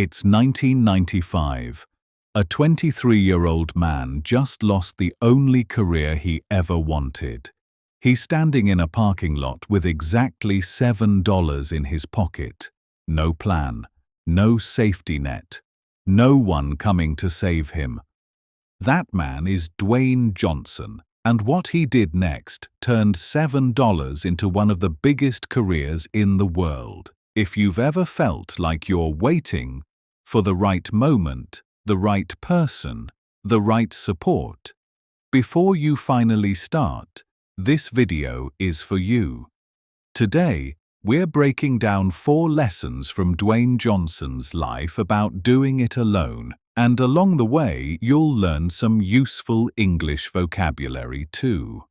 It's 1995. A 23-year-old man just lost the only career he ever wanted. He's standing in a parking lot with exactly $7 in his pocket. No plan, no safety net, no one coming to save him. That man is Dwayne Johnson, and what he did next turned $7 into one of the biggest careers in the world. If you've ever felt like you're waiting for the right moment, the right person, the right support, before you finally start, this video is for you. Today, we're breaking down 4 lessons from Dwayne Johnson's life about doing it alone, and along the way, you'll learn some useful English vocabulary too.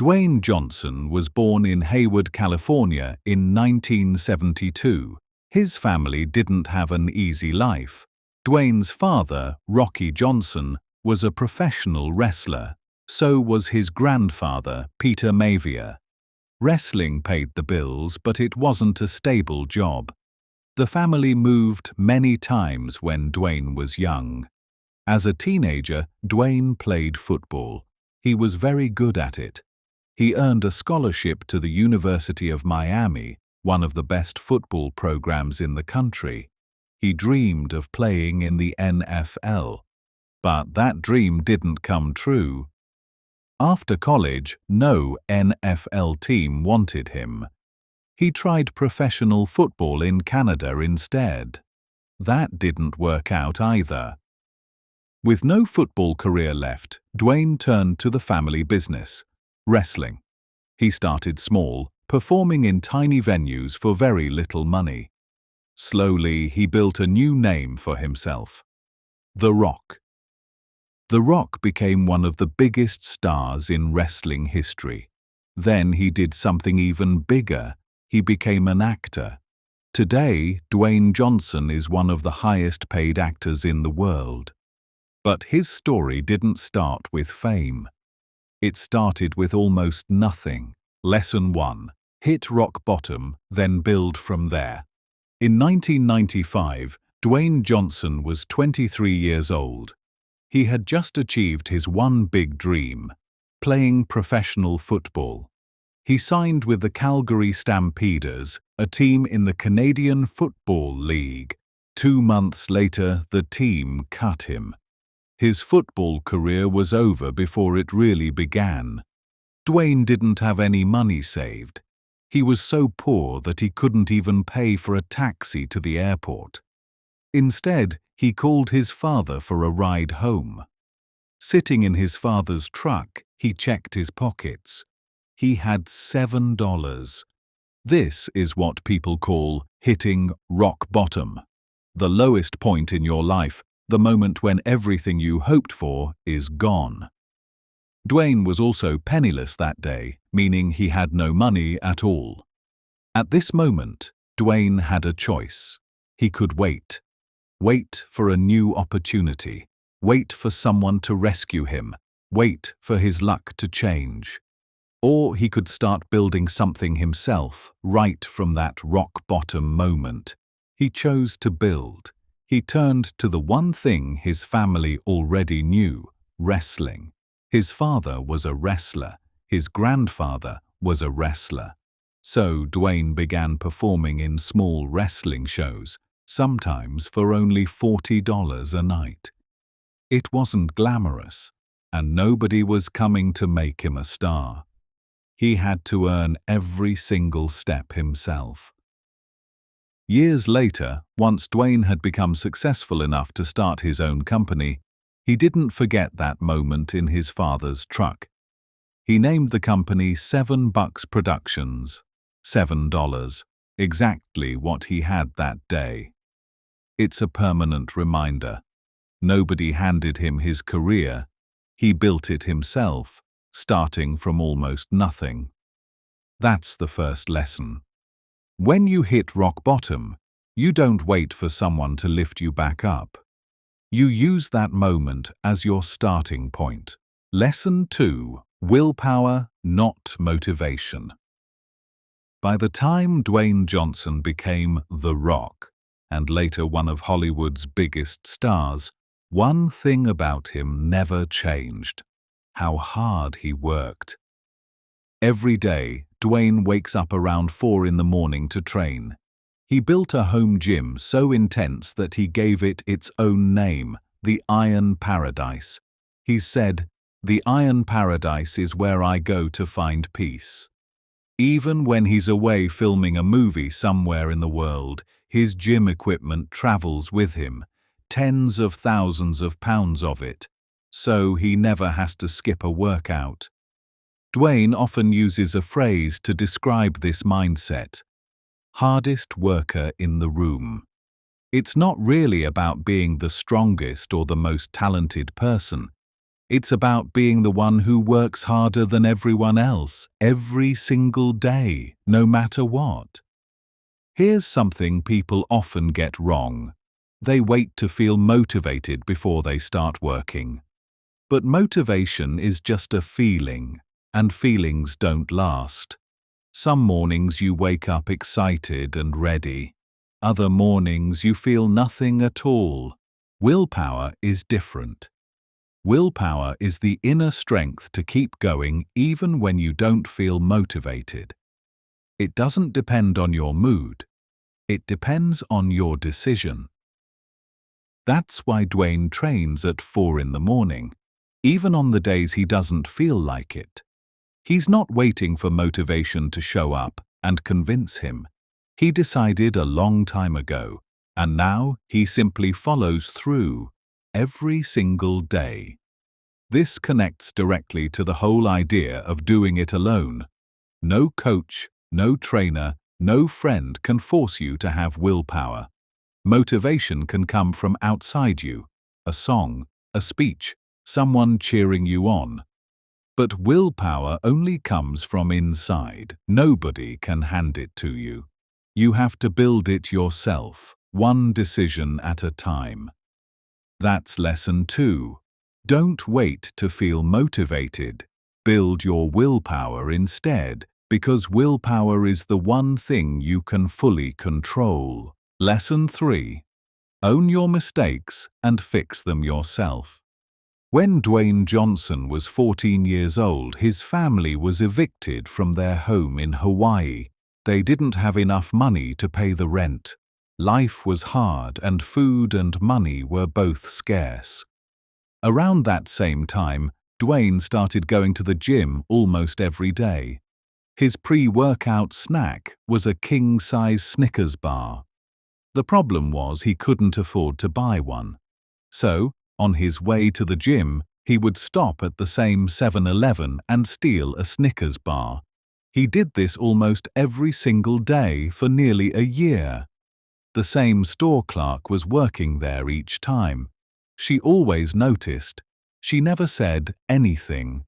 Dwayne Johnson was born in Hayward, California in 1972. His family didn't have an easy life. Dwayne's father, Rocky Johnson, was a professional wrestler. So was his grandfather, Peter Mavier. Wrestling paid the bills, but it wasn't a stable job. The family moved many times when Dwayne was young. As a teenager, Dwayne played football. He was very good at it. He earned a scholarship to the University of Miami, one of the best football programs in the country. He dreamed of playing in the NFL. But that dream didn't come true. After college, no NFL team wanted him. He tried professional football in Canada instead. That didn't work out either. With no football career left, Dwayne turned to the family business, wrestling. He started small, performing in tiny venues for very little money. Slowly, he built a new name for himself: The Rock. The Rock became one of the biggest stars in wrestling history. Then he did something even bigger. He became an actor. Today, Dwayne Johnson is one of the highest-paid actors in the world. But his story didn't start with fame. It started with almost nothing. Lesson 1. Hit rock bottom, then build from there. In 1995, Dwayne Johnson was 23 years old. He had just achieved his one big dream: playing professional football. He signed with the Calgary Stampeders, a team in the Canadian Football League. 2 months later, the team cut him. His football career was over before it really began. Dwayne didn't have any money saved. He was so poor that he couldn't even pay for a taxi to the airport. Instead, he called his father for a ride home. Sitting in his father's truck, he checked his pockets. He had $7. This is what people call hitting rock bottom. The lowest point in your life, the moment when everything you hoped for is gone. Dwayne was also penniless that day, meaning he had no money at all. At this moment, Dwayne had a choice. He could wait. Wait for a new opportunity. Wait for someone to rescue him. Wait for his luck to change. Or he could start building something himself, right from that rock-bottom moment. He chose to build. He turned to the one thing his family already knew: wrestling. His father was a wrestler. His grandfather was a wrestler. So Dwayne began performing in small wrestling shows, sometimes for only $40 a night. It wasn't glamorous, and nobody was coming to make him a star. He had to earn every single step himself. Years later, once Dwayne had become successful enough to start his own company, he didn't forget that moment in his father's truck. He named the company $7 Productions. $7, exactly what he had that day. It's a permanent reminder. Nobody handed him his career. He built it himself, starting from almost nothing. That's the first lesson. When you hit rock bottom, you don't wait for someone to lift you back up. You use that moment as your starting point. Lesson 2. Willpower, not motivation. By the time Dwayne Johnson became The Rock, and later one of Hollywood's biggest stars, one thing about him never changed: how hard he worked. Every day, Dwayne wakes up around 4 in the morning to train. He built a home gym so intense that he gave it its own name, the Iron Paradise. He said, "The Iron Paradise is where I go to find peace." Even when he's away filming a movie somewhere in the world, his gym equipment travels with him, tens of thousands of pounds of it, so he never has to skip a workout. Dwayne often uses a phrase to describe this mindset: hardest worker in the room. It's not really about being the strongest or the most talented person. It's about being the one who works harder than everyone else every single day, no matter what. Here's something people often get wrong. They wait to feel motivated before they start working. But motivation is just a feeling, and feelings don't last. Some mornings you wake up excited and ready. Other mornings you feel nothing at all. Willpower is different. Willpower is the inner strength to keep going even when you don't feel motivated. It doesn't depend on your mood. It depends on your decision. That's why Dwayne trains at 4 in the morning, even on the days he doesn't feel like it. He's not waiting for motivation to show up and convince him. He decided a long time ago, and now he simply follows through every single day. This connects directly to the whole idea of doing it alone. No coach, no trainer, no friend can force you to have willpower. Motivation can come from outside you: a song, a speech, someone cheering you on. But willpower only comes from inside. Nobody can hand it to you. You have to build it yourself, one decision at a time. That's lesson 2. Don't wait to feel motivated. Build your willpower instead, because willpower is the one thing you can fully control. Lesson 3. Own your mistakes and fix them yourself. When Dwayne Johnson was 14 years old, his family was evicted from their home in Hawaii. They didn't have enough money to pay the rent. Life was hard and food and money were both scarce. Around that same time, Dwayne started going to the gym almost every day. His pre-workout snack was a king-size Snickers bar. The problem was he couldn't afford to buy one. So, on his way to the gym, he would stop at the same 7-Eleven and steal a Snickers bar. He did this almost every single day for nearly a year. The same store clerk was working there each time. She always noticed. She never said anything.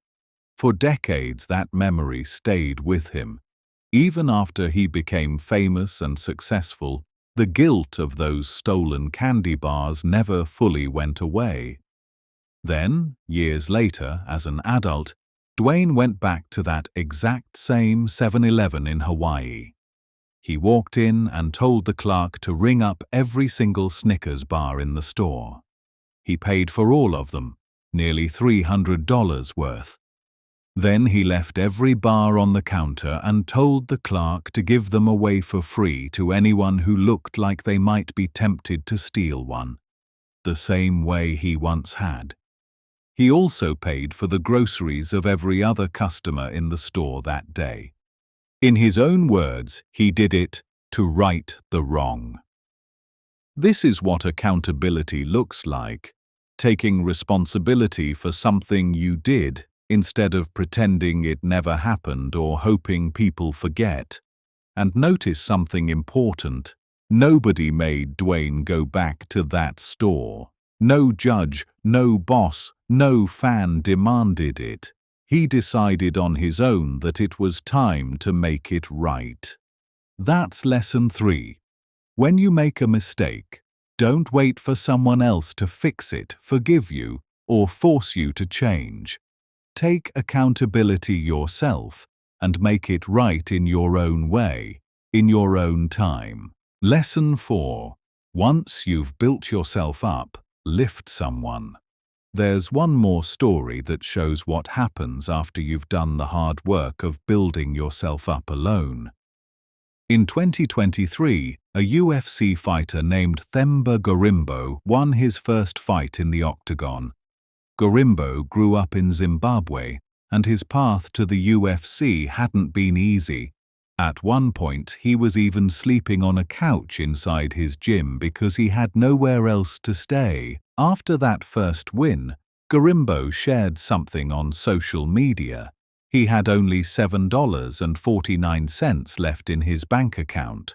For decades, that memory stayed with him. Even after he became famous and successful, the guilt of those stolen candy bars never fully went away. Then, years later, as an adult, Dwayne went back to that exact same 7-Eleven in Hawaii. He walked in and told the clerk to ring up every single Snickers bar in the store. He paid for all of them, nearly $300 worth. Then he left every bar on the counter and told the clerk to give them away for free to anyone who looked like they might be tempted to steal one, the same way he once had. He also paid for the groceries of every other customer in the store that day. In his own words, he did it to right the wrong. This is what accountability looks like: taking responsibility for something you did, instead of pretending it never happened or hoping people forget. And notice something important: nobody made Dwayne go back to that store. No judge, no boss, no fan demanded it. He decided on his own that it was time to make it right. That's lesson 3. When you make a mistake, don't wait for someone else to fix it, forgive you, or force you to change. Take accountability yourself and make it right in your own way, in your own time. Lesson 4. Once you've built yourself up, lift someone. There's one more story that shows what happens after you've done the hard work of building yourself up alone. In 2023, a UFC fighter named Themba Gorimbo won his first fight in the octagon. Gorimbo grew up in Zimbabwe, and his path to the UFC hadn't been easy. At one point, he was even sleeping on a couch inside his gym because he had nowhere else to stay. After that first win, Gorimbo shared something on social media. He had only $7.49 left in his bank account.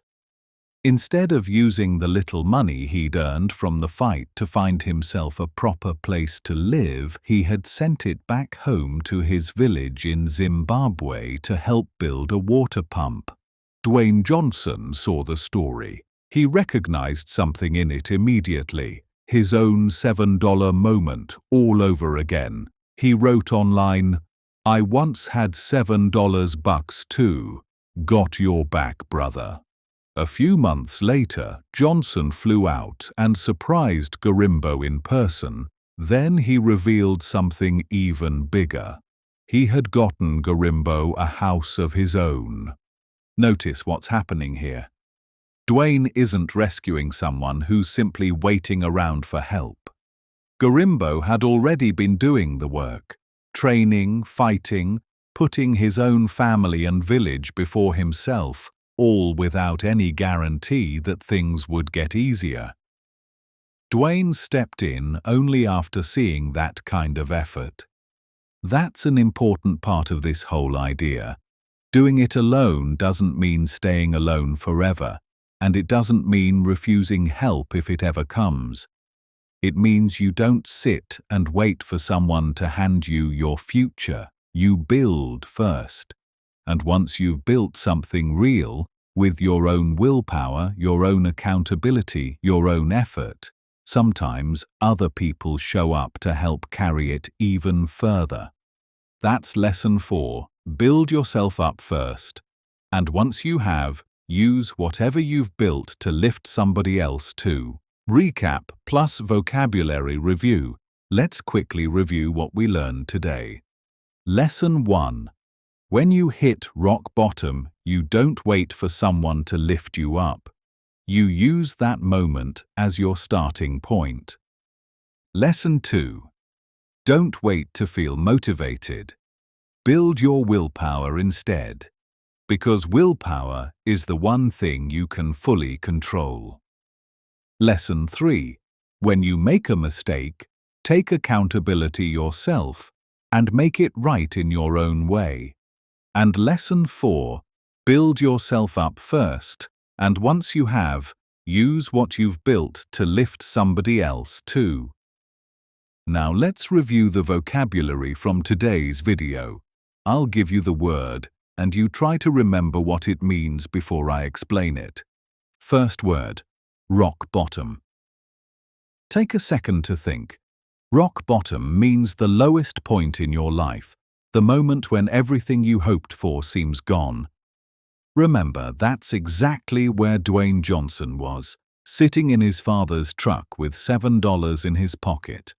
Instead of using the little money he'd earned from the fight to find himself a proper place to live, he had sent it back home to his village in Zimbabwe to help build a water pump. Dwayne Johnson saw the story. He recognized something in it immediately. His own $7 moment all over again. He wrote online, "I once had $7 too. Got your back, brother." A few months later, Johnson flew out and surprised Gorimbo in person. Then he revealed something even bigger. He had gotten Gorimbo a house of his own. Notice what's happening here. Dwayne isn't rescuing someone who's simply waiting around for help. Gorimbo had already been doing the work, training, fighting, putting his own family and village before himself, all without any guarantee that things would get easier. Dwayne stepped in only after seeing that kind of effort. That's an important part of this whole idea. Doing it alone doesn't mean staying alone forever, and it doesn't mean refusing help if it ever comes. It means you don't sit and wait for someone to hand you your future. You build first. And once you've built something real, with your own willpower, your own accountability, your own effort, sometimes other people show up to help carry it even further. That's lesson 4. Build yourself up first. And once you have, use whatever you've built to lift somebody else too. Recap plus vocabulary review. Let's quickly review what we learned today. Lesson 1. When you hit rock bottom, you don't wait for someone to lift you up. You use that moment as your starting point. Lesson 2. Don't wait to feel motivated. Build your willpower instead, because willpower is the one thing you can fully control. Lesson 3. When you make a mistake, take accountability yourself and make it right in your own way. And lesson 4, build yourself up first, and once you have, use what you've built to lift somebody else too. Now let's review the vocabulary from today's video. I'll give you the word, and you try to remember what it means before I explain it. First word, rock bottom. Take a second to think. Rock bottom means the lowest point in your life. The moment when everything you hoped for seems gone. Remember, that's exactly where Dwayne Johnson was, sitting in his father's truck with $7 in his pocket.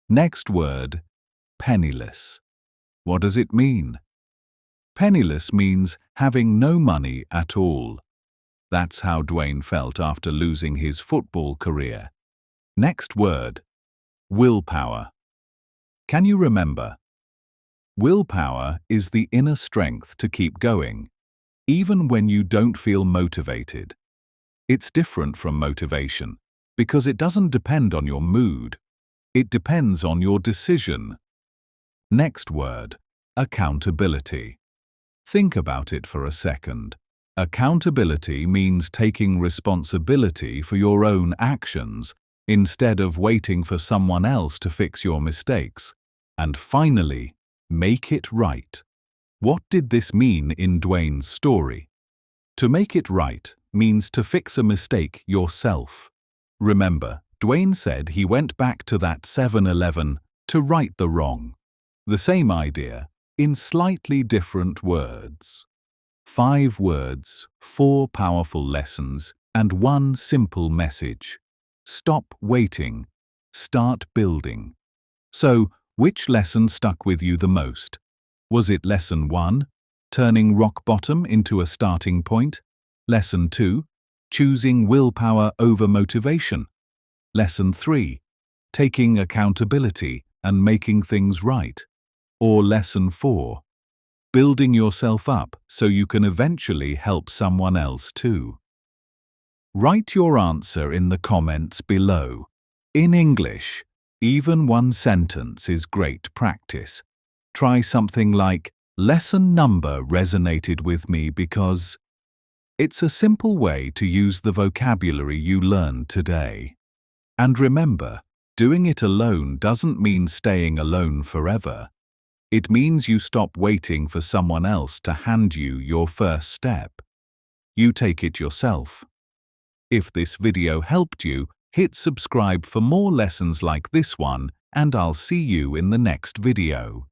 Next word, penniless. What does it mean? Penniless means having no money at all. That's how Dwayne felt after losing his football career. Next word, willpower. Can you remember? Willpower is the inner strength to keep going, even when you don't feel motivated. It's different from motivation, because it doesn't depend on your mood. It depends on your decision. Next word, accountability. Think about it for a second. Accountability means taking responsibility for your own actions, instead of waiting for someone else to fix your mistakes. And finally, make it right. What did this mean in Dwayne's story? To make it right means to fix a mistake yourself. Remember, Dwayne said he went back to that 7-Eleven to right the wrong. The same idea, in slightly different words. 5 words, 4 powerful lessons and one simple message: stop waiting, start building. So, which lesson stuck with you the most? Was it Lesson 1, turning rock bottom into a starting point? Lesson 2, choosing willpower over motivation? Lesson 3, taking accountability and making things right? Or Lesson 4, building yourself up so you can eventually help someone else too? Write your answer in the comments below. In English, even one sentence is great practice. Try something like, lesson number resonated with me because... It's a simple way to use the vocabulary you learned today. And remember, doing it alone doesn't mean staying alone forever. It means you stop waiting for someone else to hand you your first step. You take it yourself. If this video helped you, hit subscribe for more lessons like this one, and I'll see you in the next video.